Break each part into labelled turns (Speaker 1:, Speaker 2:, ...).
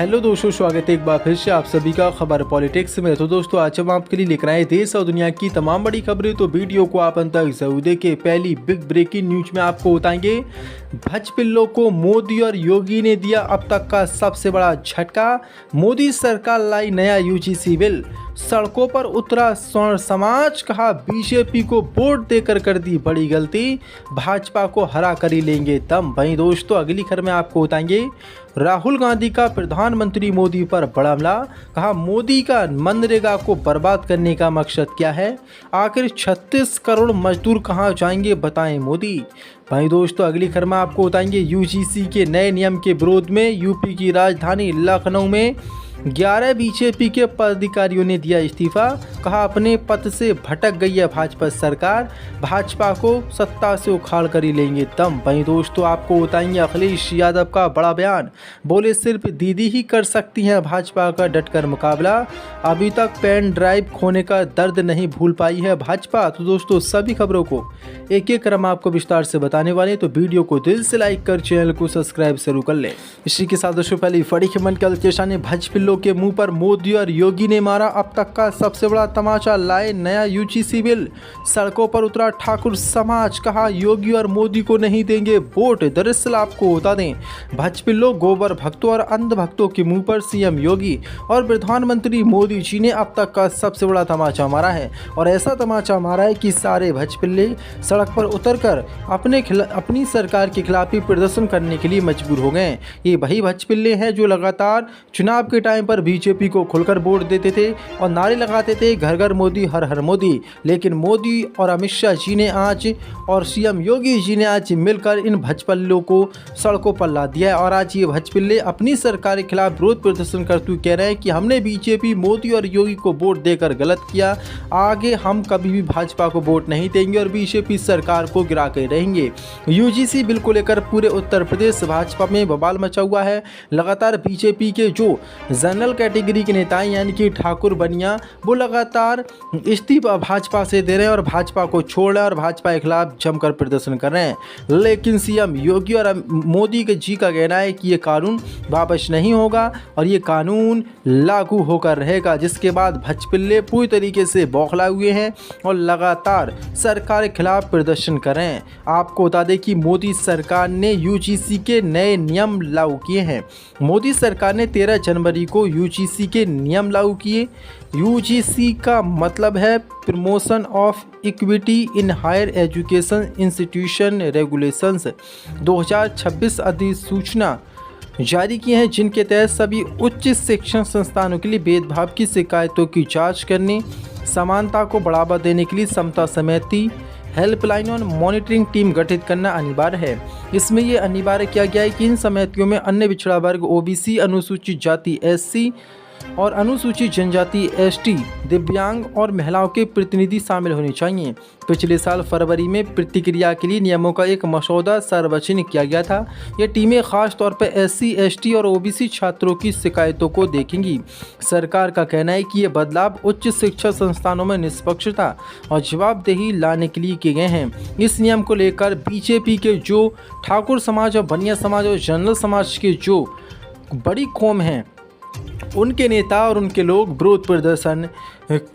Speaker 1: Hello दोस्तों, स्वागत है एक बार फिर से आप सभी का खबर पॉलिटिक्स में। तो दोस्तों, आज हम आपके लिए लेकर आए देश और दुनिया की तमाम बड़ी खबरें। तो वीडियो को आप अंत तक जरूर देखें। पहली बिग ब्रेकिंग न्यूज में आपको बताएंगे भजपिल्लों को मोदी और योगी ने दिया अब तक का सबसे बड़ा झटका। मोदी सरकार लाई नया यूजीसी बिल, सड़कों पर उतरा स्वर्ण समाज, कहा बीजेपी को वोट देकर कर दी बड़ी गलती, भाजपा को हरा कर ही लेंगे दम। वहीं दोस्तों, अगली खबर में आपको बताएंगे राहुल गांधी का प्रधानमंत्री मोदी पर बड़ा हमला, कहा मोदी का मनरेगा को बर्बाद करने का मकसद क्या है, आखिर 36 करोड़ मजदूर कहां जाएंगे बताएं मोदी। भाई दोस्तों, अगली खबर में आपको बताएंगे यूजीसी के नए नियम के विरोध में यूपी की राजधानी लखनऊ में 11 बीजेपी के पदाधिकारियों ने दिया इस्तीफा, कहा अपने पद से भटक गई है भाजपा सरकार, भाजपा को सत्ता से उखाड़ कर ही लेंगे दम। वहीं दोस्तों, आपको बताएंगे अखिलेश यादव का बड़ा बयान, बोले सिर्फ दीदी ही कर सकती हैं भाजपा का डटकर मुकाबला, अभी तक पेन ड्राइव खोने का दर्द नहीं भूल पाई है भाजपा। तो दोस्तों, सभी खबरों को एक एक क्रम आपको विस्तार से बताने वाले, तो वीडियो को दिल से लाइक कर चैनल को सब्सक्राइब जरूर कर लें। इसी के साथ दोस्तों, पहले बड़ी खबर कल के भजपिल्लों के मुंह पर मोदी और योगी ने मारा अब तक का सबसे बड़ा तमाचा, लाए नया यूजीसी बिल, सड़कों पर उतरा ठाकुर समाज, कहा योगी और मोदी को नहीं देंगे वोट। दरअसल आपको बता दें, भजपिल्लों, गोबर भक्तों और अंध भक्तों के मुंह पर सीएम योगी और प्रधानमंत्री मोदी जी ने अब तक का सबसे बड़ा तमाचा मारा है, और ऐसा तमाचा मारा है कि सारे भजपिल्ले सड़क पर उतरकर अपनी सरकार के खिलाफ ही प्रदर्शन करने के लिए मजबूर हो गए। ये वही भजपिल्ले हैं जो लगातार चुनाव के टाइम पर बीजेपी को खुलकर वोट देते थे और नारे लगाते थे घर घर मोदी हर हर मोदी। लेकिन मोदी और अमित शाह जी ने आज और सीएम योगी जी ने आज मिलकर इन भजपिल्लों को सड़कों पर ला दिया है, और आज ये भजपिल्ले अपनी सरकार के खिलाफ विरोध प्रदर्शन करते हुए कह रहे हैं कि हमने बीजेपी, मोदी और योगी को वोट देकर गलत किया, आगे हम कभी भी भाजपा को वोट नहीं देंगे और बीजेपी सरकार को गिरा के रहेंगे। यूजीसी बिल को लेकर पूरे उत्तर प्रदेश भाजपा में बवाल मचा हुआ है। लगातार बीजेपी के जो जनरल कैटेगरी के नेता यानी कि ठाकुर बनिया, वो लगातार इस्तीफा भाजपा से दे रहे हैं और भाजपा को छोड़ रहे हैं और भाजपा के खिलाफ जमकर प्रदर्शन कर रहे हैं। लेकिन सीएम योगी और मोदी के जी का कहना है कि ये कानून वापस नहीं होगा और ये कानून लागू होकर रहेगा, जिसके बाद भजपिल्ले पूरी तरीके से बौखलाए हुए हैं और लगातार सरकार के खिलाफ प्रदर्शन कर रहे हैं। आपको बता दें कि मोदी सरकार ने यूजीसी के नए नियम लागू किए हैं। मोदी सरकार ने 13 जनवरी को यूजीसी के नियम लागू किए। यूजीसी का मतलब है promotion of equity in higher education institution regulations 2026 अधिसूचना जारी किए हैं, जिनके तहत सभी उच्च शिक्षण संस्थानों के लिए भेदभाव की शिकायतों की जांच करने, समानता को बढ़ावा देने के लिए समता समिति, हेल्पलाइन और मॉनिटरिंग टीम गठित करना अनिवार्य है। इसमें यह अनिवार्य किया गया है कि इन समितियों में अन्य पिछड़ा वर्ग ओबीसी, अनुसूचित जाति एससी और अनुसूचित जनजाति एसटी, दिव्यांग और महिलाओं के प्रतिनिधि शामिल होने चाहिए। पिछले साल फरवरी में प्रतिक्रिया के लिए नियमों का एक मसौदा सार्वजनिक किया गया था। ये टीमें खास तौर पर एससी, एसटी और ओबीसी छात्रों की शिकायतों को देखेंगी। सरकार का कहना है कि ये बदलाव उच्च शिक्षा संस्थानों में निष्पक्षता और जवाबदेही लाने के लिए किए गए हैं। इस नियम को लेकर बीजेपी के जो ठाकुर समाज और बनिया समाज और जनरल समाज के जो बड़ी कौम हैं, उनके नेता और उनके लोग विरोध प्रदर्शन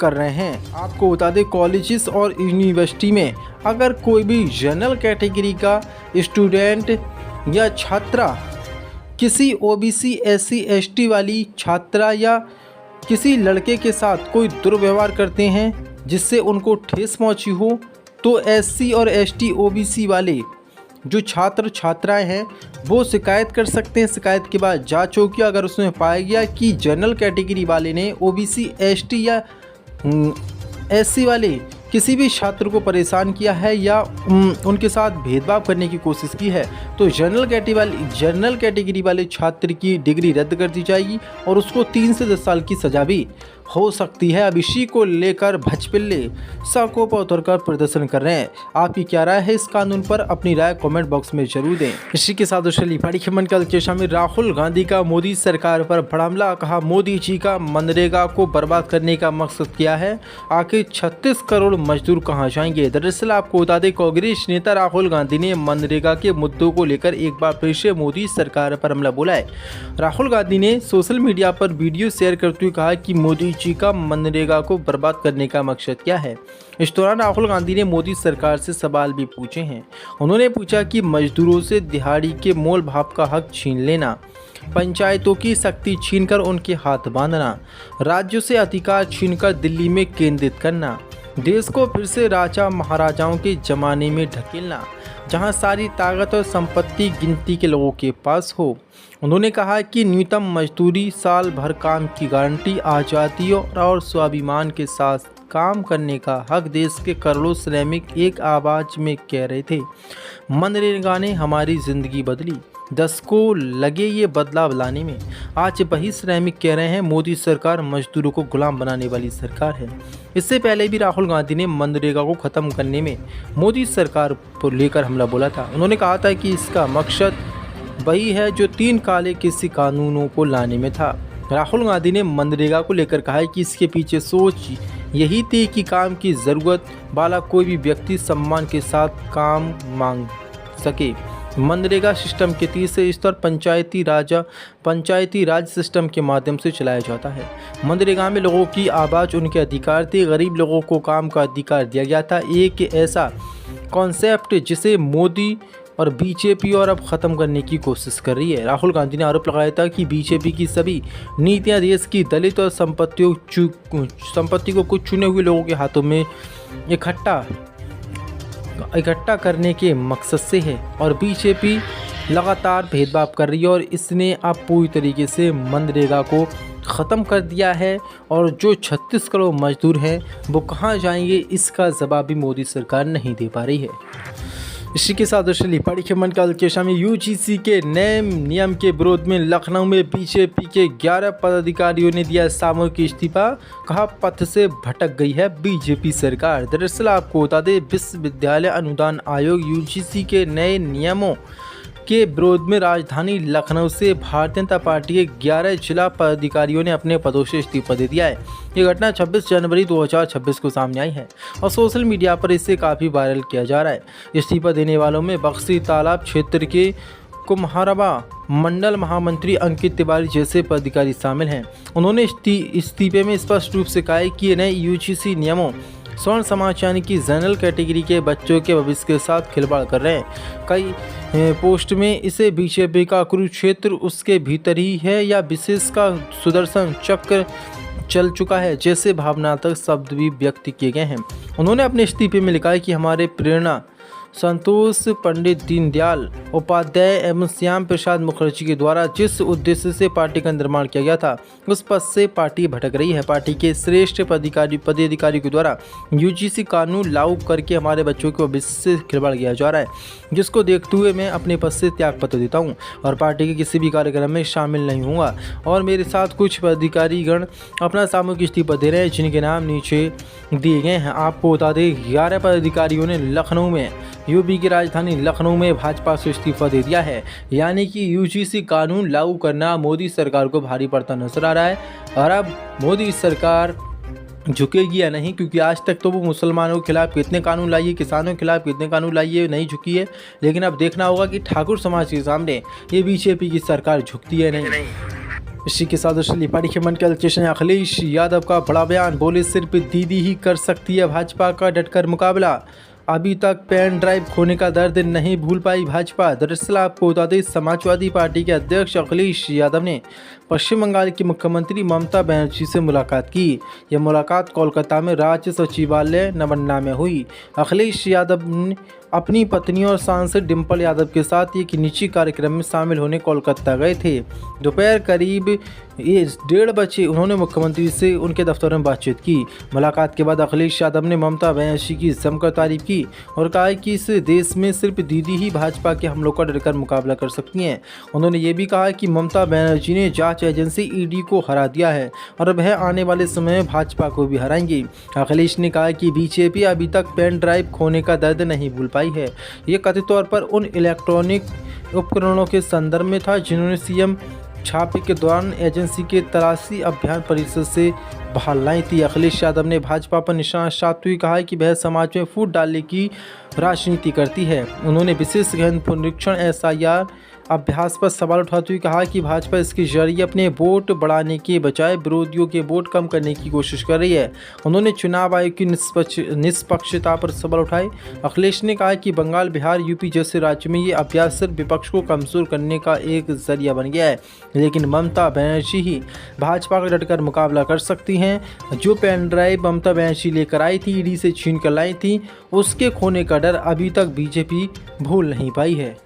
Speaker 1: कर रहे हैं। आपको बता दें, कॉलेजेस और यूनिवर्सिटी में अगर कोई भी जनरल कैटेगरी का स्टूडेंट या छात्रा किसी ओबीसी, एससी, एसटी वाली छात्रा या किसी लड़के के साथ कोई दुर्व्यवहार करते हैं जिससे उनको ठेस पहुंची हो, तो एससी और एसटी, ओबीसी वाले जो छात्र छात्राएं हैं वो शिकायत कर सकते हैं। शिकायत के बाद जांच होगी। अगर उसमें पाया गया कि जनरल कैटेगरी वाले ने ओबीसी, एसटी या एससी वाले किसी भी छात्र को परेशान किया है या उनके साथ भेदभाव करने की कोशिश की है, तो जनरल कैटेगरी वाले छात्र की डिग्री रद्द कर दी जाएगी और उसको 3 से 10 साल की सज़ा भी हो सकती है। अब इसी को लेकर भचपिल्ले सड़कों पर उतरकर प्रदर्शन कर रहे हैं। आपकी क्या राय है इस कानून पर? अपनी राय कमेंट बॉक्स में जरूर दें। इसी के साथ बड़ी खबर कल के शामिल राहुल गांधी का मोदी सरकार पर बड़ा हमला। कहा, मोदी जी का मनरेगा को बर्बाद करने का मकसद क्या है? आखिर 36 करोड़ मजदूर कहां जाएंगे? दरअसल आपको बता दें, कांग्रेस नेता राहुल गांधी ने मनरेगा के मुद्दों को लेकर एक बार फिर से मोदी सरकार पर हमला बोला है। राहुल गांधी ने सोशल मीडिया पर वीडियो शेयर करते हुए कहा कि मोदी जी का मनरेगा को बर्बाद करने का मकसद क्या है। इस दौरान राहुल गांधी ने मोदी सरकार से सवाल भी पूछे हैं। उन्होंने पूछा कि मजदूरों से दिहाड़ी के मोल भाव का हक छीन लेना, पंचायतों की शक्ति छीनकर उनके हाथ बांधना, राज्यों से अधिकार छीनकर दिल्ली में केंद्रित करना, देश को फिर से राजा महाराजाओं के जमाने में ढकेलना, जहां सारी ताकत और संपत्ति गिनती के लोगों के पास हो। उन्होंने कहा कि न्यूनतम मजदूरी, साल भर काम की गारंटी, आज़ादी और स्वाभिमान के साथ काम करने का हक देश के करोड़ों श्रमिक एक आवाज़ में कह रहे थे। मनरेगा ने हमारी ज़िंदगी बदली, दशकों लगे ये बदलाव लाने में। आज वही श्रमिक कह रहे हैं मोदी सरकार मजदूरों को गुलाम बनाने वाली सरकार है। इससे पहले भी राहुल गांधी ने मनरेगा को ख़त्म करने में मोदी सरकार को लेकर हमला बोला था। उन्होंने कहा था कि इसका मकसद वही है जो 3 काले कृषि कानूनों को लाने में था। राहुल गांधी ने मनरेगा को लेकर कहा है कि इसके पीछे सोच यही थी कि काम की ज़रूरत वाला कोई भी व्यक्ति सम्मान के साथ काम मांग सके। मनरेगा सिस्टम के तीसरे स्तर पंचायती राज सिस्टम के माध्यम से चलाया जाता है। मनरेगा में लोगों की आवाज़, उनके अधिकार थे। गरीब लोगों को काम का अधिकार दिया गया था। एक ऐसा कॉन्सेप्ट जिसे मोदी और बीजेपी और अब ख़त्म करने की कोशिश कर रही है। राहुल गांधी ने आरोप लगाया था कि बीजेपी की सभी नीतियां देश की दलित और संपत्ति को कुछ चुने हुए लोगों के हाथों में इकट्ठा करने के मकसद से है और बीजेपी लगातार भेदभाव कर रही है और इसने अब पूरी तरीके से मनरेगा को ख़त्म कर दिया है। और जो 36 करोड़ मजदूर हैं वो कहाँ जाएंगे, इसका जवाब भी मोदी सरकार नहीं दे पा रही है। इसी के साथ बड़ी खबर कल के शाम यूजीसी के नए नियम के विरोध में लखनऊ में बीजेपी के 11 पदाधिकारियों ने दिया सामूहिक इस्तीफा। कहा, पथ से भटक गई है बीजेपी सरकार। दरअसल आपको बता दें, विश्वविद्यालय अनुदान आयोग यूजीसी के नए नियमों के विरोध में राजधानी लखनऊ से भारतीय जनता पार्टी के 11 जिला पदाधिकारियों ने अपने पदों से इस्तीफा दे दिया है। ये घटना 26 जनवरी 2026 को सामने आई है और सोशल मीडिया पर इसे काफ़ी वायरल किया जा रहा है। इस्तीफा देने वालों में बक्सी तालाब क्षेत्र के कुम्हारबा मंडल महामंत्री अंकित तिवारी जैसे पदाधिकारी शामिल हैं। उन्होंने इस्तीफे में स्पष्ट रूप से कहा है कि ये नए यूजीसी नियमों स्वर्ण समाज यानी कि जनरल कैटेगरी के बच्चों के भविष्य के साथ खिलवाड़ कर रहे हैं। कई पोस्ट में इसे बीजेपी का कुरुक्षेत्र उसके भीतर ही है या विशेष का सुदर्शन चक्र चल चुका है जैसे भावनात्मक शब्द भी व्यक्त किए गए हैं। उन्होंने अपने इस्तीफे में लिखा है कि हमारे प्रेरणा संतोष पंडित दीनदयाल उपाध्याय एवं श्याम प्रसाद मुखर्जी के द्वारा जिस उद्देश्य से पार्टी का निर्माण किया गया था उस पद से पार्टी भटक रही है। पार्टी के श्रेष्ठ पदाधिकारी के द्वारा यूजीसी कानून लागू करके हमारे बच्चों के भविष्य से खिलवाड़ किया जा रहा है, जिसको देखते हुए मैं अपने पद से त्यागपत्र देता हूं और पार्टी के किसी भी कार्यक्रम में शामिल नहीं होऊंगा। और मेरे साथ कुछ पदाधिकारीगण अपना सामूहिक इस्तीफा दे रहे हैं जिनके नाम नीचे दिए गए हैं। आपको बता दें, 11 पदाधिकारियों ने लखनऊ में यूपी की राजधानी लखनऊ में भाजपा से इस्तीफा दे दिया है। यानी कि यूजीसी कानून लागू करना मोदी सरकार को भारी पड़ता नजर आ रहा है। और अब मोदी सरकार झुकेगी या नहीं, क्योंकि आज तक तो वो मुसलमानों के खिलाफ कितने कानून लाइए, किसानों के खिलाफ कितने कानून लाइए, नहीं झुकी है। लेकिन अब देखना होगा कि ठाकुर समाज के सामने ये बीजेपी की सरकार झुकती है नहीं। इसी के साथ बड़ी खबर के स्टेशन अखिलेश यादव का बड़ा बयान। बोले, सिर्फ दीदी ही कर सकती है भाजपा का डटकर मुकाबला। अभी तक पेन ड्राइव खोने का दर्द नहीं भूल पाई भाजपा। दरअसल आपको बता दें, समाजवादी पार्टी के अध्यक्ष अखिलेश यादव ने पश्चिम बंगाल की मुख्यमंत्री ममता बनर्जी से मुलाकात की। यह मुलाकात कोलकाता में राज्य सचिवालय नवन्ना में हुई। अखिलेश यादव अपनी पत्नी और सांसद डिंपल यादव के साथ एक निजी कार्यक्रम में शामिल होने कोलकाता गए थे। दोपहर करीब 1:30 बजे उन्होंने मुख्यमंत्री से उनके दफ्तर में बातचीत की। मुलाकात के बाद अखिलेश यादव ने ममता बनर्जी की जमकर तारीफ की और कहा कि इस देश में सिर्फ दीदी ही भाजपा के हमलों का डरकर मुकाबला कर सकती हैं। उन्होंने ये भी कहा कि ममता बनर्जी ने जांच एजेंसी ईडी को हरा दिया है और वह आने वाले समय में भाजपा को भी हराएंगी। अखिलेश ने कहा कि बीजेपी अभी तक पेन ड्राइव खोने का दर्द नहीं भूल पाई है। ये कथित तौर पर उन इलेक्ट्रॉनिक उपकरणों के संदर्भ में था जिन्होंने सीएम छापे के दौरान एजेंसी के तलाशी अभियान परिषद से बहाल लाई थी। अखिलेश यादव ने भाजपा पर निशाना साधते हुए कहा कि वह समाज में फूट डालने की राजनीति करती है। उन्होंने विशेष गहन पुनरीक्षण SIR अभ्यास पर सवाल उठाते हुए कहा कि भाजपा इसके जरिए अपने वोट बढ़ाने के बजाय विरोधियों के वोट कम करने की कोशिश कर रही है। उन्होंने चुनाव आयोग की निष्पक्षता पर सवाल उठाए। अखिलेश ने कहा कि बंगाल, बिहार, यूपी जैसे राज्यों में ये अभ्यास सिर्फ विपक्ष को कमजोर करने का एक जरिया बन गया है, लेकिन ममता बनर्जी ही भाजपा का डटकर मुकाबला कर सकती हैं। जो पेन ड्राइव ममता बनर्जी लेकर आई थी, ईडी से छीन कर लाई थी, उसके खोने का डर अभी तक बीजेपी भूल नहीं पाई है।